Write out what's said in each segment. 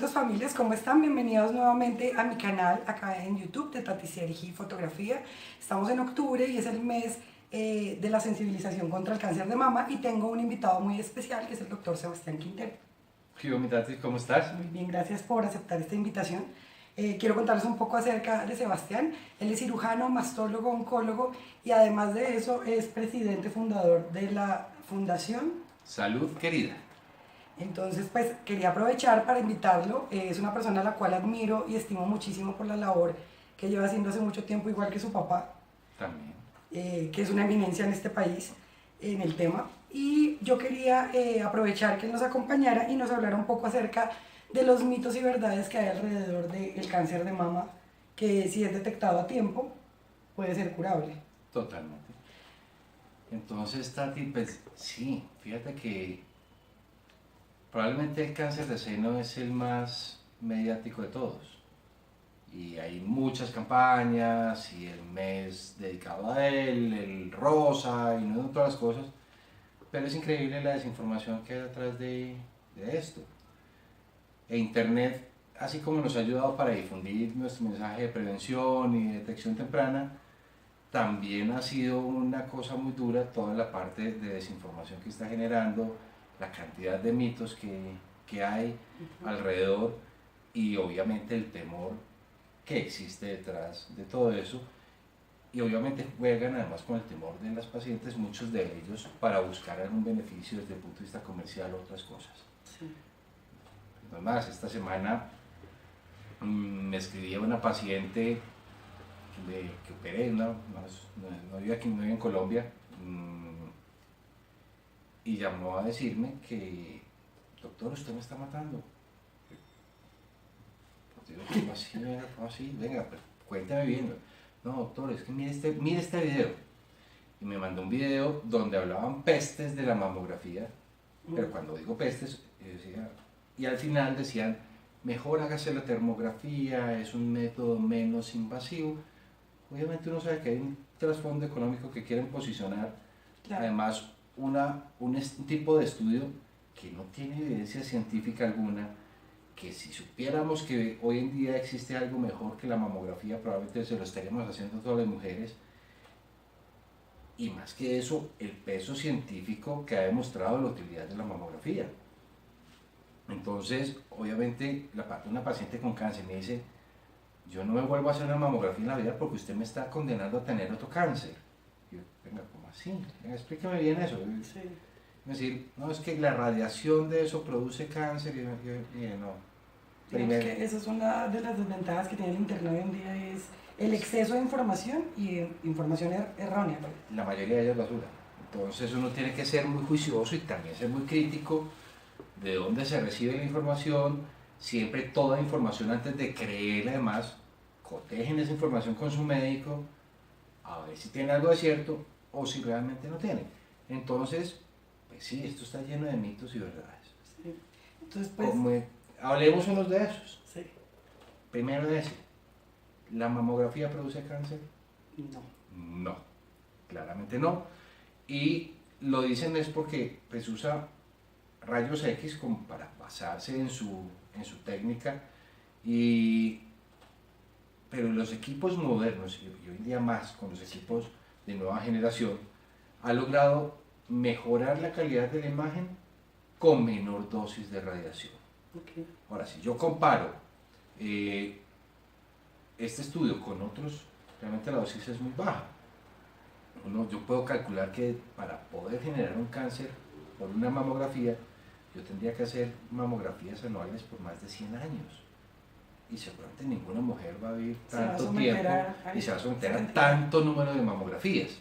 Saluditos familias, ¿cómo están? Bienvenidos nuevamente a mi canal acá en YouTube de Tati Sergi Fotografía. Estamos en octubre y es el mes de la sensibilización contra el cáncer de mama y tengo un invitado muy especial que es el doctor Sebastián Quintero. ¿Qué mi Tati? ¿Cómo estás? Muy bien, gracias por aceptar esta invitación. Quiero contarles un poco acerca de Sebastián. Él es cirujano, mastólogo, oncólogo y además de eso es presidente fundador de la Fundación Salud Querida. Entonces, pues quería aprovechar para invitarlo. Es una persona a la cual admiro y estimo muchísimo por la labor que lleva haciendo hace mucho tiempo, igual que su papá, También. que es una eminencia en este país en el tema. Y yo quería aprovechar que él nos acompañara y nos hablara un poco acerca de los mitos y verdades que hay alrededor del cáncer de mama, que si es detectado a tiempo, puede ser curable. Totalmente. Entonces, Tati, pues sí, fíjate que probablemente el cáncer de seno es el más mediático de todos. Y hay muchas campañas y el mes dedicado a él, el rosa y no todas las cosas. Pero es increíble la desinformación que hay detrás de esto. E Internet, así como nos ha ayudado para difundir nuestro mensaje de prevención y detección temprana, también ha sido una cosa muy dura toda la parte de desinformación que está generando, la cantidad de mitos que hay alrededor y obviamente el temor que existe detrás de todo eso. Y obviamente juegan además con el temor de las pacientes, muchos de ellos, para buscar algún beneficio desde el punto de vista comercial o otras cosas. Sí. Además, esta semana me escribía una paciente que operé, no vive aquí, no vive en Colombia, y llamó a decirme que, doctor, usted me está matando. Pues digo, ¿cómo así? Venga, ¿cómo así? Venga, pues, cuéntame bien. No, doctor, es que mire este video. Y me mandó un video donde hablaban pestes de la mamografía, pero cuando digo pestes, yo decía, y al final decían, mejor hágase la termografía, es un método menos invasivo. Obviamente uno sabe que hay un trasfondo económico que quieren posicionar, claro. Además un tipo de estudio que no tiene evidencia científica alguna, que si supiéramos que hoy en día existe algo mejor que la mamografía, probablemente se lo estaríamos haciendo a todas las mujeres. Y más que eso, el peso científico que ha demostrado la utilidad de la mamografía. Entonces, obviamente, una paciente con cáncer me dice, yo no me vuelvo a hacer una mamografía en la vida porque usted me está condenando a tener otro cáncer. Y yo, venga, ¿cómo así? Venga, explíqueme bien eso. Sí. Es decir, no, es que la radiación de eso produce cáncer. Y yo no. Primero, que esa es una de las desventajas que tiene el Internet hoy en día, es el exceso de información y información errónea. La mayoría de ellas es basura. Entonces uno tiene que ser muy juicioso y también ser muy crítico de dónde se recibe la información. Siempre toda información antes de creerla, además, cotejen esa información con su médico, a ver si tiene algo de cierto o si realmente no tiene. Entonces, pues sí, esto está lleno de mitos y verdades. Sí. Entonces, pues, hablemos unos de esos. Sí. Primero ese, ¿la mamografía produce cáncer? No. No, claramente no. Y lo dicen es porque pues usa rayos X como para basarse en su técnica, pero los equipos modernos, y hoy en día más con los equipos de nueva generación, ha logrado mejorar la calidad de la imagen con menor dosis de radiación. Okay. Ahora, si yo comparo este estudio con otros, realmente la dosis es muy baja. Yo puedo calcular que para poder generar un cáncer por una mamografía, yo tendría que hacer mamografías anuales por más de 100 años. Y seguramente ninguna mujer va a vivir tanto tiempo y se va a someter a tanto número de mamografías.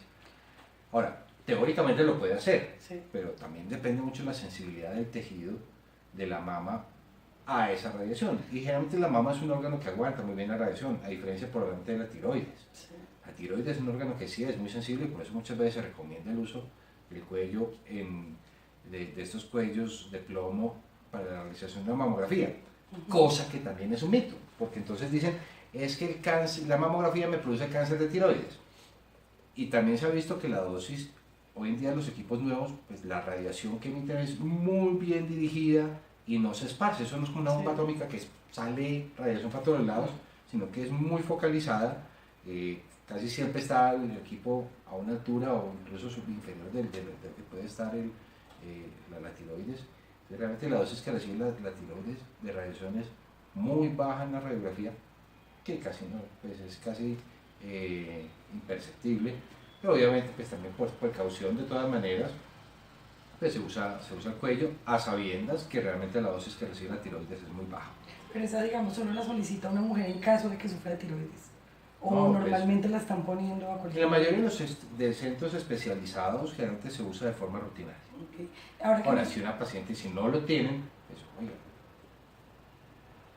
Ahora, teóricamente lo puede hacer, sí, pero también depende mucho de la sensibilidad del tejido de la mama a esa radiación. Y generalmente la mama es un órgano que aguanta muy bien la radiación, a diferencia probablemente de la tiroides. Sí. La tiroides es un órgano que sí es muy sensible y por eso muchas veces se recomienda el uso del cuello de estos cuellos de plomo para la realización de la mamografía, cosa que también es un mito, porque entonces dicen, es que el cáncer, la mamografía me produce cáncer de tiroides, y también se ha visto que la dosis, hoy en día los equipos nuevos, pues la radiación que emiten es muy bien dirigida y no se esparce, eso no es como una bomba atómica que sale radiación para todos lados, sino que es muy focalizada. Casi siempre está el equipo a una altura o incluso inferior del que puede estar la tiroides. Entonces, realmente la dosis que recibe la tiroides de radiación es muy baja en la radiografía, que casi no, pues es casi imperceptible, pero obviamente pues también por precaución de todas maneras pues se usa el cuello a sabiendas que realmente la dosis que recibe la tiroides es muy baja. Pero esa, digamos, solo la solicita una mujer en caso de que sufra de tiroides. O No, normalmente pues, la están poniendo a cualquier. en la mayoría de los de centros especializados generalmente se usa de forma rutinaria. Okay. Ahora, si una paciente, si no lo tienen, pues, oiga,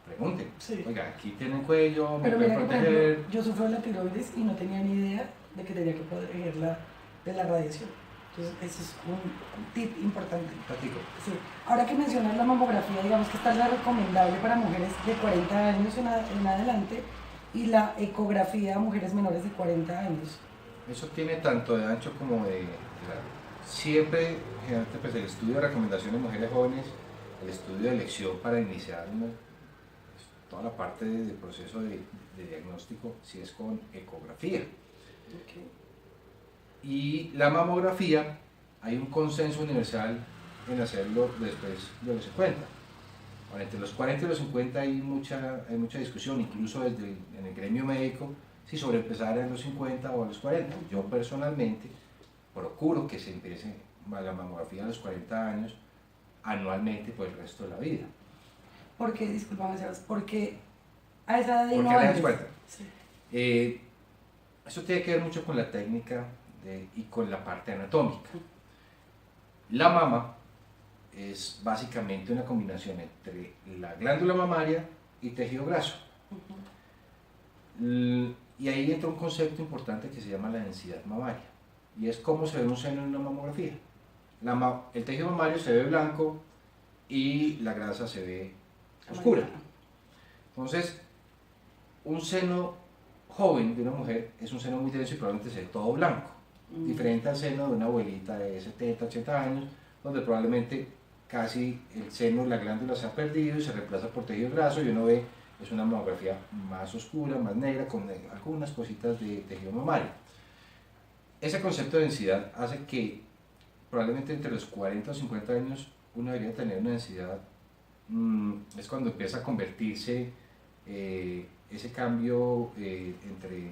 pregunten. Sí. Oiga, aquí tienen cuello, me Pero pueden mira que, por proteger. ejemplo, yo sufro de la tiroides y no tenía ni idea de que tenía que protegerla de la radiación. Entonces, ese es un tip importante. Platico. Sí. Ahora que mencionas la mamografía, digamos que esta es la recomendable para mujeres de 40 años en adelante y la ecografía a mujeres menores de 40 años. Eso tiene tanto de ancho como de largo. Siempre, generalmente, pues el estudio de recomendación en mujeres jóvenes, el estudio de elección para iniciar pues, toda la parte del proceso de diagnóstico, si es con ecografía. Okay. Y la mamografía, hay un consenso universal en hacerlo después de los 50. Ahora, entre los 40 y los 50 hay mucha discusión, incluso en el gremio médico, si sobre empezar en los 50 o a los 40. Yo personalmente procuro que se empiece la mamografía a los 40 años anualmente por el resto de la vida. ¿Por qué? Disculpame, Sebas. ¿Por qué a esa edad ¿Por no qué antes? 40? Sí. Eso tiene que ver mucho con la técnica y con la parte anatómica. La mama es básicamente una combinación entre la glándula mamaria y tejido graso. Y ahí entra un concepto importante que se llama la densidad mamaria, y es cómo se ve un seno en una mamografía. El tejido mamario se ve blanco y la grasa se ve oscura. Entonces, un seno joven de una mujer es un seno muy denso y probablemente se ve todo blanco, diferente al seno de una abuelita de 70, 80 años, donde probablemente casi el seno, la glándula se ha perdido y se reemplaza por tejido graso, y uno ve, es una mamografía más oscura, más negra, con algunas cositas de tejido mamario. Ese concepto de densidad hace que probablemente entre los 40 o 50 años uno debería tener una densidad, es cuando empieza a convertirse ese cambio entre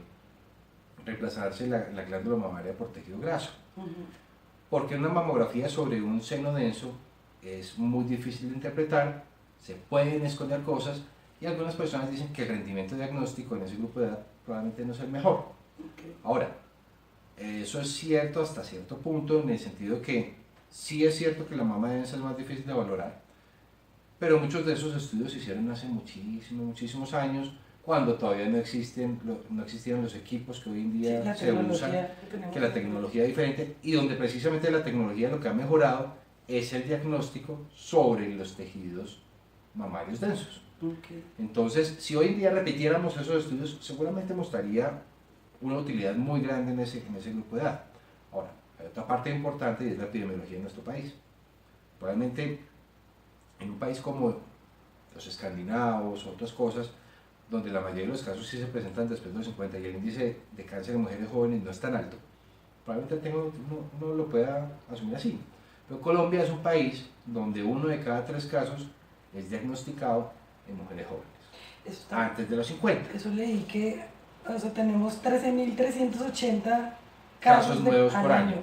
reemplazarse la glándula mamaria por tejido graso. Porque una mamografía sobre un seno denso es muy difícil de interpretar, se pueden esconder cosas, y algunas personas dicen que el rendimiento diagnóstico en ese grupo de edad probablemente no es el mejor. Ahora, eso es cierto hasta cierto punto, en el sentido que sí es cierto que la mama densa es más difícil de valorar, pero muchos de esos estudios se hicieron hace muchísimos años, cuando todavía no existían los equipos que hoy en día se usan, que la tecnología es diferente, y donde precisamente la tecnología lo que ha mejorado es el diagnóstico sobre los tejidos mamarios densos. Entonces, si hoy en día repitiéramos esos estudios, seguramente mostraría una utilidad muy grande en ese grupo de edad. Ahora, hay otra parte importante, y es la epidemiología en nuestro país. Probablemente en un país como los escandinavos o otras cosas, donde la mayoría de los casos sí se presentan después de los 50 y el índice de cáncer en mujeres jóvenes no es tan alto, probablemente uno lo pueda asumir así. Pero Colombia es un país donde 1 de cada 3 casos es diagnosticado en mujeres jóvenes, antes de los 50. Eso leí que, o sea, tenemos 13.380 casos nuevos por año.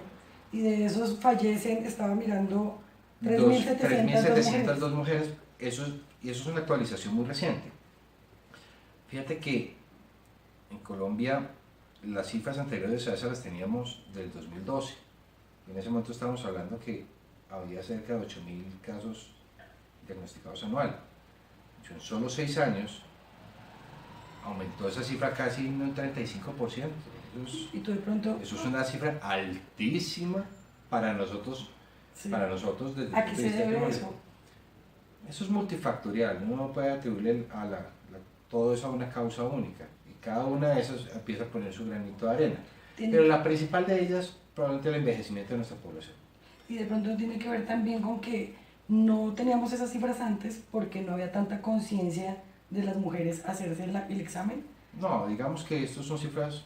Y de esos fallecen, estaba mirando, 3.702 mujeres. Y eso es una actualización muy reciente. Fíjate que en Colombia las cifras anteriores a esas las teníamos del 2012. En ese momento estábamos hablando que había cerca de 8.000 casos diagnosticados anual. En solo 6 años aumentó esa cifra casi un 35%. ¿Y tú de pronto? Eso es una cifra altísima para nosotros, sí. Desde ¿A qué se debe eso? Eso es multifactorial, uno no puede atribuirle todo eso a una causa única, y cada una de esas empieza a poner su granito de arena. Pero la principal de ellas probablemente el envejecimiento de nuestra población. Y de pronto tiene que ver también con que no teníamos esas cifras antes porque no había tanta conciencia de las mujeres hacerse el examen? No, digamos que estas son cifras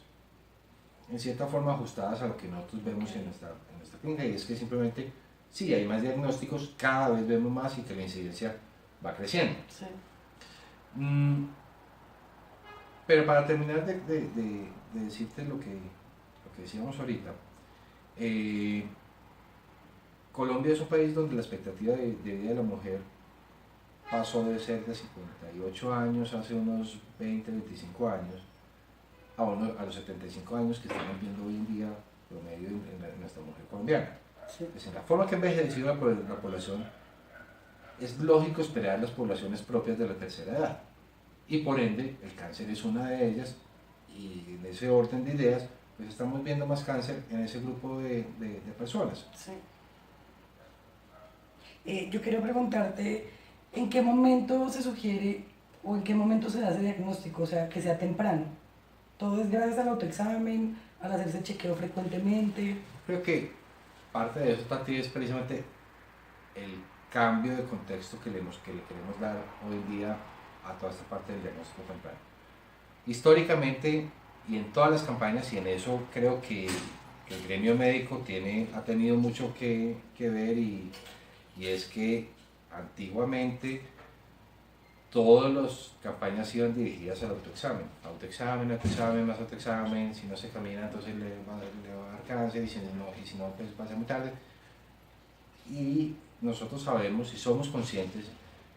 en cierta forma ajustadas a lo que nosotros vemos en nuestra clínica, y es que simplemente sí, hay más diagnósticos, cada vez vemos más y que la incidencia va creciendo. Sí. Pero para terminar de decirte lo que decíamos ahorita, Colombia es un país donde la expectativa de vida de la mujer pasó de ser de 58 años hace unos 20, 25 años a los 75 años que estamos viendo hoy en día promedio en nuestra mujer colombiana. Sí. Pues en la forma que ha envejecido la población, es lógico esperar las poblaciones propias de la tercera edad, y por ende el cáncer es una de ellas, y en ese orden de ideas pues estamos viendo más cáncer en ese grupo de personas. Sí. Yo quería preguntarte, ¿en qué momento se sugiere o en qué momento se da ese diagnóstico? O sea, que sea temprano. ¿Todo es gracias al autoexamen, al hacerse chequeo frecuentemente? Creo que parte de eso, Tati, es precisamente el cambio de contexto que le queremos dar hoy en día a toda esta parte del diagnóstico temprano. Históricamente, y en todas las campañas, y en eso creo que el gremio médico ha tenido mucho que ver, y es que antiguamente todas las campañas iban dirigidas al autoexamen, más autoexamen, si no se camina entonces le va a dar cáncer, y si no pues va a ser muy tarde. Y nosotros sabemos y somos conscientes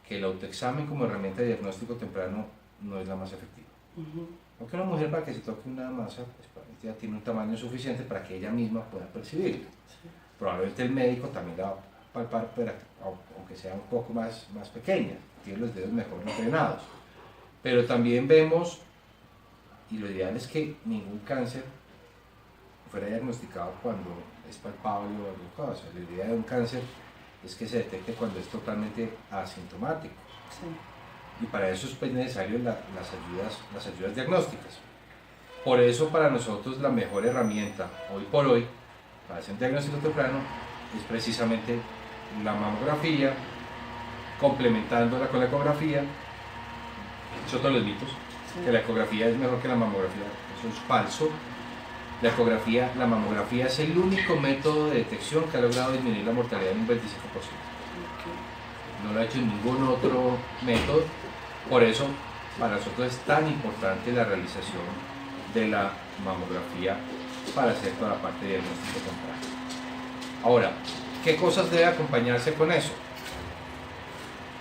que el autoexamen como herramienta de diagnóstico temprano no es la más efectiva. Porque una mujer, para que se toque una masa, pues ya tiene un tamaño suficiente para que ella misma pueda percibirlo. Sí. Probablemente el médico también la va a palpar, aunque sea un poco más pequeña, tiene los dedos mejor entrenados. Pero también vemos, y lo ideal es que ningún cáncer fuera diagnosticado cuando es palpable o alguna cosa. La idea de un cáncer es que se detecte cuando es totalmente asintomático. Sí. Y para eso es pues necesario las ayudas diagnósticas. Por eso para nosotros la mejor herramienta hoy por hoy para hacer un diagnóstico temprano es precisamente la mamografía, complementándola con la ecografía. Eso todos los mitos, sí, que la ecografía es mejor que la mamografía, eso es falso. La mamografía es el único método de detección que ha logrado disminuir la mortalidad en un 25%. No lo ha hecho ningún otro método, por eso para nosotros es tan importante la realización de la mamografía para hacer toda la parte de diagnóstico temprano. Ahora, ¿qué cosas debe acompañarse con eso?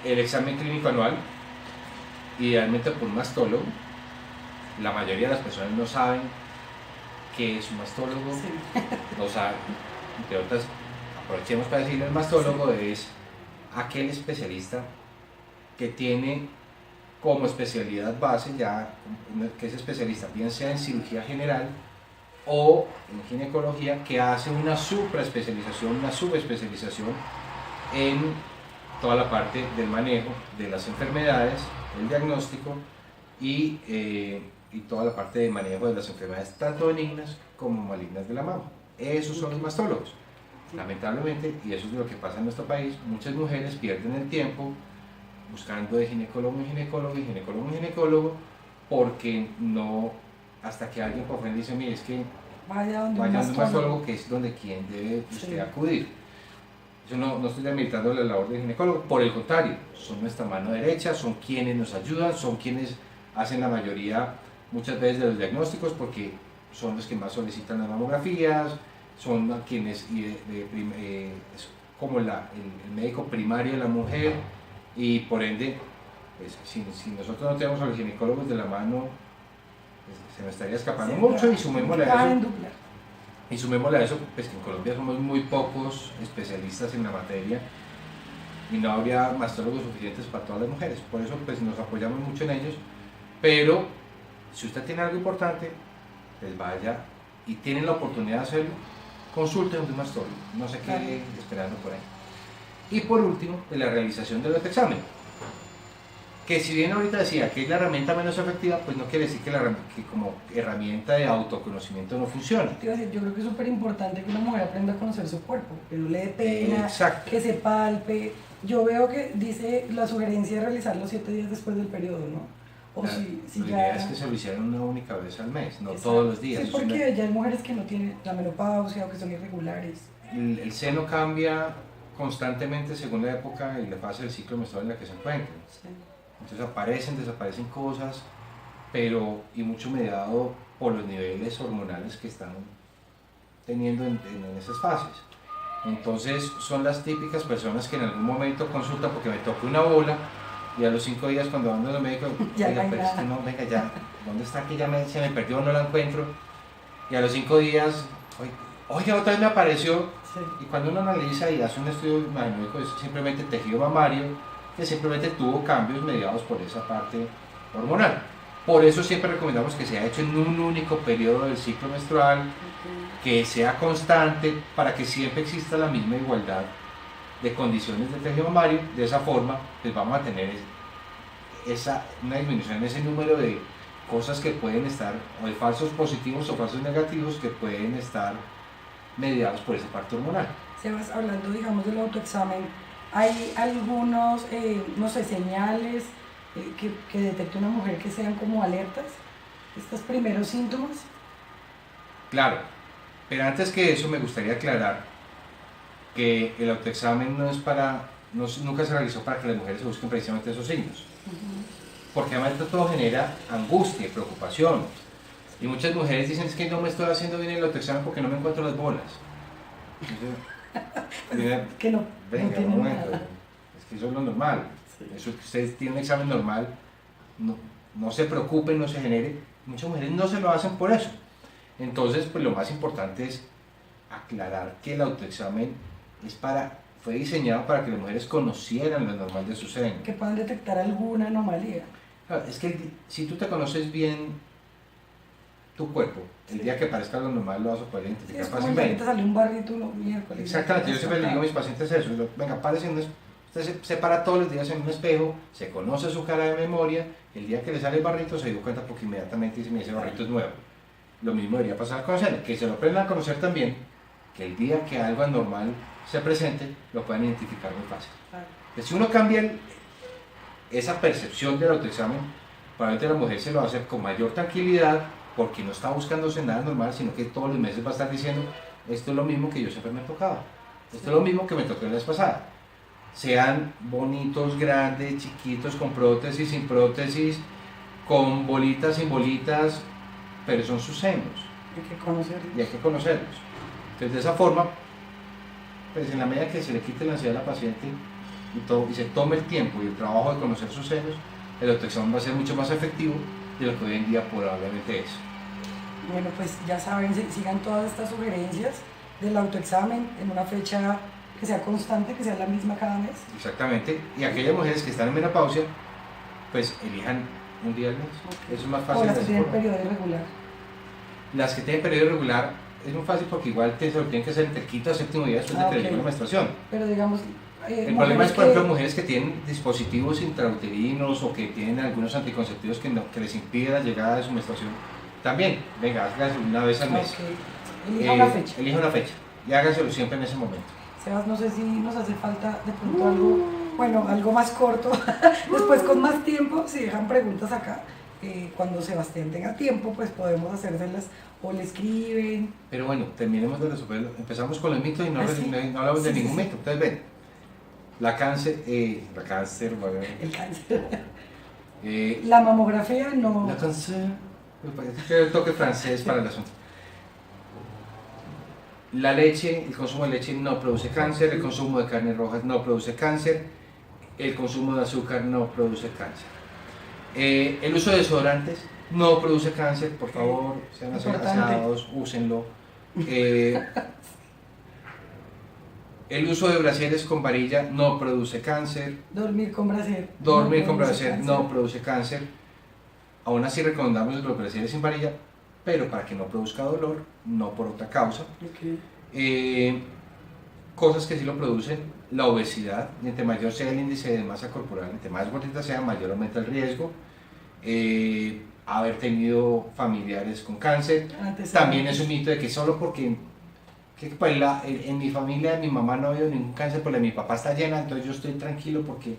El examen clínico anual, idealmente por un mastólogo. La mayoría de las personas no saben qué es un mastólogo, sí, no saben. Entre otras, aprovechemos para decirle, el mastólogo es aquel especialista que tiene como especialidad base, ya que es especialista bien sea en cirugía general o en ginecología, que hace una supraespecialización, una subespecialización en toda la parte del manejo de las enfermedades, el diagnóstico y toda la parte de manejo de las enfermedades tanto benignas como malignas de la mama. Esos son los mastólogos. Lamentablemente, y eso es lo que pasa en nuestro país, muchas mujeres pierden el tiempo buscando de ginecólogo en ginecólogo y ginecólogo en ginecólogo, porque no, hasta que alguien por frente dice, mire, es que vaya donde un mastólogo, que es donde quien debe usted acudir. Yo no estoy demeritando la labor del ginecólogo, por el contrario, son nuestra mano derecha, son quienes nos ayudan, son quienes hacen la mayoría muchas veces de los diagnósticos, porque son los que más solicitan las mamografías, son quienes es como el médico primario de la mujer, y por ende pues, si nosotros no tenemos a los ginecólogos de la mano, pues, se nos estaría escapando mucho. Y sumémosle a eso pues, que en Colombia somos muy pocos especialistas en la materia y no habría mastólogos suficientes para todas las mujeres. Por eso pues, nos apoyamos mucho en ellos, pero si usted tiene algo importante, pues vaya y tienen la oportunidad de hacerlo, consulte a un mastólogo, no se quede esperando por ahí. Y por último, la realización del autoexamen. que si bien ahorita decía que es la herramienta menos efectiva, pues no quiere decir que como herramienta de autoconocimiento no funciona. Te iba a decir, yo creo que es súper importante que una mujer aprenda a conocer su cuerpo, que no le dé pena, Exacto. que se palpe. Yo veo que dice la sugerencia de realizarlo 7 días después del periodo, ¿no? O si La ya... idea es que se lo hicieran una única vez al mes, no Exacto. todos los días. Sí, porque ya hay mujeres que no tienen la menopausia o que son irregulares. El seno cambia constantemente según la época y la fase del ciclo menstrual en la que se encuentren. Sí. Entonces aparecen, desaparecen cosas, pero y mucho mediado por los niveles hormonales que están teniendo en esas fases. Entonces son las típicas personas que en algún momento consultan porque me toca una bola y a los 5 días cuando van al médico, Ya oiga, no hay pero es que nada. no, venga ya, ¿dónde está que ya se me perdió, no la encuentro? Y a los 5 días, oiga, otra vez me apareció. Sí. Y cuando uno analiza y hace un estudio magnético es simplemente tejido mamario que simplemente tuvo cambios mediados por esa parte hormonal. Por eso siempre recomendamos que sea hecho en un único periodo del ciclo menstrual, que sea constante para que siempre exista la misma igualdad de condiciones del tejido mamario. De esa forma pues vamos a tener una disminución en ese número de cosas que pueden estar, o de falsos positivos o falsos negativos que pueden estar mediados por esa parte hormonal. Sebas, hablando, digamos, del autoexamen, ¿hay algunos, no sé, señales que detecte una mujer que sean como alertas? ¿Estos primeros síntomas? Claro, pero antes que eso me gustaría aclarar que el autoexamen nunca se realizó para que las mujeres se busquen precisamente esos signos. Porque además todo genera angustia y preocupación. Y muchas mujeres dicen, es que no me estoy haciendo bien el autoexamen porque no me encuentro las bolas. Entonces, que no venga, tienen un momento, nada. es que eso es lo normal. Sí. Eso que ustedes tienen un examen normal, no se preocupen, no se genere. Muchas mujeres no se lo hacen por eso. Entonces, pues lo más importante es aclarar que el autoexamen fue diseñado para que las mujeres conocieran lo normal de su seno. Que puedan detectar alguna anomalía. Claro, es que si tú te conoces bien tu cuerpo, el día que parezca algo normal lo vas a poder Sí, identificar es como el día que te fácilmente. sale un barrito uno miércoles. Exactamente, yo siempre le digo a mis pacientes eso, venga, párese usted se para todos los días en un espejo, se conoce su cara de memoria, el día que le sale el barrito se dio cuenta porque inmediatamente dice, mira, ese barrito es nuevo. Lo mismo debería pasar con el seno, que se lo aprendan a conocer también, que el día que algo anormal se presente, lo puedan identificar muy fácil. Claro. Pues si uno cambia esa percepción del autoexamen, probablemente la mujer se lo va a hacer con mayor tranquilidad, porque no está buscándose nada normal, sino que todos los meses va a estar diciendo, esto es lo mismo que yo siempre me tocaba, esto es lo mismo que me tocó la vez pasada. Sean bonitos, grandes, chiquitos, con prótesis, sin prótesis, con bolitas, sin bolitas, pero son sus senos. Hay que conocerlos. Y hay que conocerlos. Entonces de esa forma, pues en la medida que se le quite la ansiedad a la paciente y se tome el tiempo y el trabajo de conocer sus senos, el autoexamen va a ser mucho más efectivo de lo que hoy en día probablemente es. Bueno, pues ya saben, sigan todas estas sugerencias del autoexamen en una fecha que sea constante, que sea la misma cada mes. Exactamente. Y aquellas mujeres que están en menopausia, pues elijan un día al mes. Okay. Eso es más fácil. O las de que esa tienen forma. periodo irregular. Las que tienen periodo irregular es muy fácil porque igual se lo tienen que hacer entre el quinto y séptimo día después de que les llegue la menstruación. Pero digamos, el problema es, por ejemplo, mujeres que tienen dispositivos intrauterinos o que tienen algunos anticonceptivos que les impiden la llegada de su menstruación. También, venga, hágaselo una vez al mes. Okay. Elija una fecha. Elija una fecha y hágaselo siempre en ese momento. Sebas, no sé si nos hace falta de pronto algo, bueno, algo más corto. Después con más tiempo, si dejan preguntas acá, cuando Sebastián tenga tiempo, pues podemos hacérselas o le escriben. Pero bueno, terminemos de resolverlo. Empezamos con los mitos y no hablamos Sí, de ningún sí. mito. Entonces ven, el cáncer, El cáncer. eh, La mamografía no. la cáncer, me parece que el toque francés para el asunto. La leche, el consumo de leche no produce cáncer, el consumo de carnes rojas no produce cáncer, el consumo de azúcar no produce cáncer. El uso de desodorantes no produce cáncer, por favor, sean aseados, úsenlo. El uso de brasieres con varilla no produce cáncer. Dormir con brasier. Dormir con brasier no produce cáncer. Aún así recomendamos los brasieres sin varilla, pero para que no produzca dolor, no por otra causa. Okay. cosas que sí lo producen, la obesidad, y entre mayor sea el índice de masa corporal, entre más gordita sea, mayor aumenta el riesgo. Haber tenido familiares con cáncer, también es un mito de que solo porque pues en mi familia, mi mamá no ha habido ningún cáncer, pues la de mi papá está llena, entonces yo estoy tranquilo porque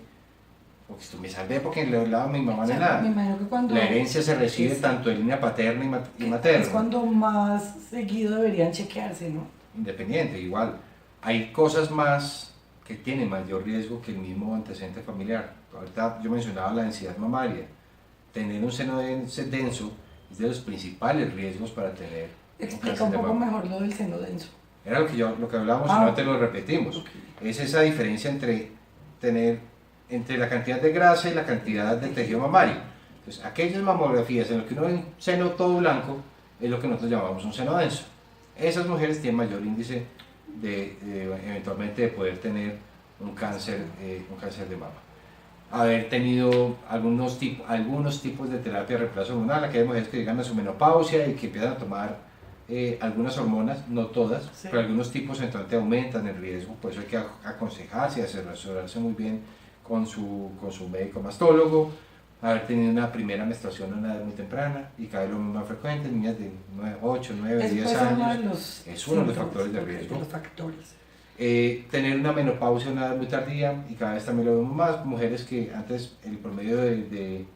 esto me salvé, porque en el lado de mi mamá no hay nada. Me imagino que cuando la herencia se recibe tanto de línea paterna y materna. Es cuando más seguido deberían chequearse, ¿no? Independiente, igual. Hay cosas más que tienen mayor riesgo que el mismo antecedente familiar. Ahorita yo mencionaba la densidad mamaria. Tener un seno denso es de los principales riesgos para tener Explica un poco mejor lo del seno denso. Era lo que hablábamos, y no te lo repetimos. Okay. Es esa diferencia entre la cantidad de grasa y la cantidad de tejido mamario. Entonces, aquellas mamografías en las que uno ve un seno todo blanco es lo que nosotros llamamos un seno denso. Esas mujeres tienen mayor índice eventualmente de poder tener un cáncer de mama. Haber tenido algunos tipos de terapia de reemplazo hormonal, aquellas mujeres que llegan a su menopausia y que empiezan a tomar algunas hormonas, no todas, sí, pero algunos tipos eventualmente aumentan el riesgo, por eso hay que aconsejarse y asesorarse muy bien con su médico mastólogo. Haber tenido una primera menstruación a una edad muy temprana y cada vez lo más frecuente, niñas de 8, 9, 10 años, es uno de los factores de riesgo. Tener una menopausia a una edad muy tardía y cada vez también lo vemos más, mujeres que antes el promedio de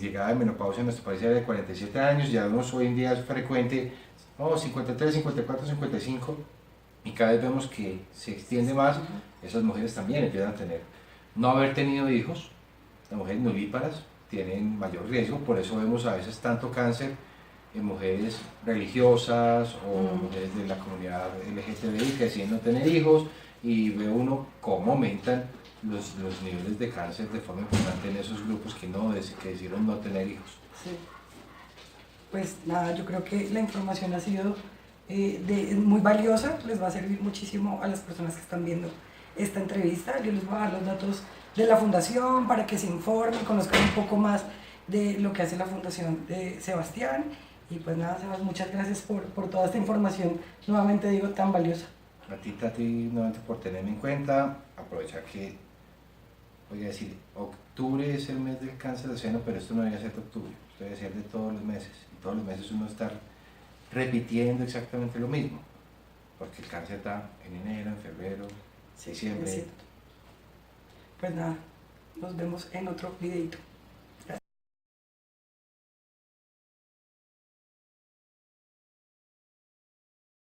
llegada de menopausia en nuestro país era de 47 años, ya vemos hoy en día es frecuente 53, 54, 55 y cada vez vemos que se extiende más, esas mujeres también empiezan a tener. No haber tenido hijos, las mujeres nulíparas tienen mayor riesgo, por eso vemos a veces tanto cáncer en mujeres religiosas o mujeres de la comunidad LGTBI que deciden no tener hijos, y ve uno cómo aumentan los niveles de cáncer de forma importante en esos grupos que decidieron no tener hijos. Sí. Pues nada, yo creo que la información ha sido muy valiosa, les va a servir muchísimo a las personas que están viendo esta entrevista. Yo les voy a dar los datos de la fundación para que se informen, conozcan un poco más de lo que hace la fundación de Sebastián. Y pues nada, Sebas, muchas gracias por toda esta información, nuevamente digo, tan valiosa. A ti, Tati, nuevamente por tenerme en cuenta. Aprovechar que, voy a decir, octubre es el mes del cáncer de seno, pero esto no debería ser de octubre, esto debería ser de todos los meses. Y todos los meses uno está repitiendo exactamente lo mismo, porque el cáncer está en enero, en febrero, diciembre. Pues nada, nos vemos en otro videito.